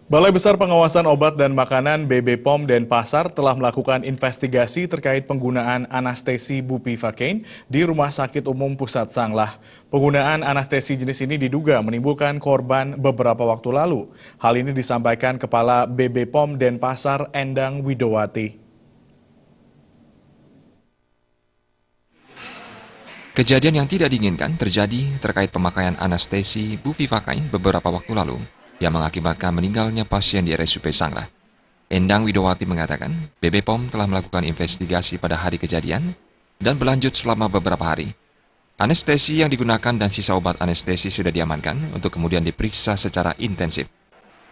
Balai Besar Pengawasan Obat dan Makanan BB POM Denpasar telah melakukan investigasi terkait penggunaan anestesi bupivacain di Rumah Sakit Umum Pusat Sanglah. Penggunaan anestesi jenis ini diduga menimbulkan korban beberapa waktu lalu. Hal ini disampaikan Kepala BB POM Denpasar Endang Widowati. Kejadian yang tidak diinginkan terjadi terkait pemakaian anestesi bupivacain beberapa waktu lalu yang mengakibatkan meninggalnya pasien di RSUP Sanglah. Endang Widowati mengatakan, BB POM telah melakukan investigasi pada hari kejadian dan berlanjut selama beberapa hari. Anestesi yang digunakan dan sisa obat anestesi sudah diamankan untuk kemudian diperiksa secara intensif.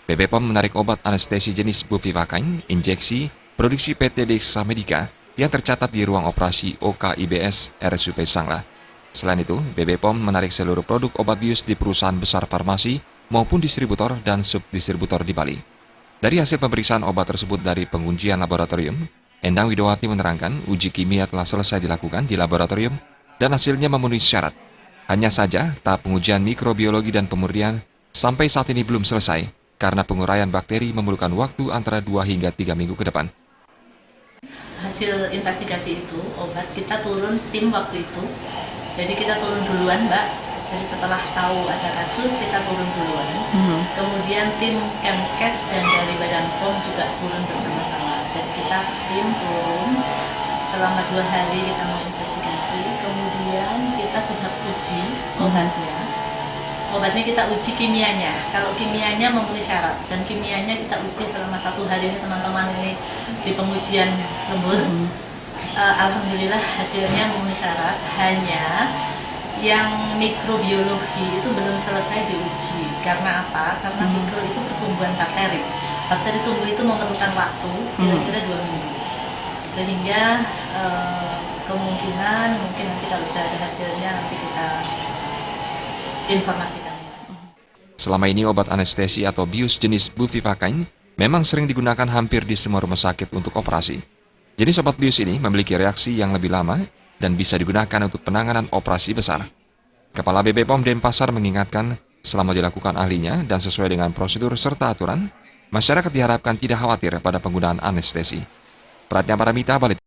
BB POM menarik obat anestesi jenis bupivacain injeksi produksi PT Dexa Medica yang tercatat di ruang operasi OKIBS RSUP Sanglah. Selain itu, BB POM menarik seluruh produk obat bius di perusahaan besar farmasi maupun distributor dan subdistributor di Bali. Dari hasil pemeriksaan obat tersebut dari pengujian laboratorium, Endang Widowati menerangkan uji kimia telah selesai dilakukan di laboratorium dan hasilnya memenuhi syarat. Hanya saja, tahap pengujian mikrobiologi dan pemurnian sampai saat ini belum selesai karena penguraian bakteri memerlukan waktu antara 2 hingga 3 minggu ke depan. Hasil investigasi itu, obat kita turun tim waktu itu. Jadi kita turun duluan, Mbak. Jadi setelah tahu ada kasus, kita turun duluan. Kemudian tim Kemkes dan dari Badan POM juga turun bersama-sama. Jadi kita tim turun selama 2 hari kita menginvestigasi. Kemudian kita sudah uji obatnya. Obatnya kita uji kimianya. Kalau kimianya memenuhi syarat dan kimianya kita uji selama 1 hari ini teman-teman ini di pengujian lembur. Alhamdulillah hasilnya memenuhi syarat. Hanya yang mikrobiologi itu belum selesai diuji. Karena apa? Karena mikro itu pertumbuhan bakteri. Bakteri tumbuh itu memerlukan waktu kira-kira 2 minggu. Sehingga kemungkinan mungkin nanti kalau sudah ada hasilnya nanti kita informasikan. Selama ini obat anestesi atau bius jenis bupivacain memang sering digunakan hampir di semua rumah sakit untuk operasi. Jenis obat bius ini memiliki reaksi yang lebih lama dan bisa digunakan untuk penanganan operasi besar. Kepala BB POM Denpasar mengingatkan, selama dilakukan ahlinya dan sesuai dengan prosedur serta aturan, masyarakat diharapkan tidak khawatir pada penggunaan anestesi. Pratnya Paramita, Bali.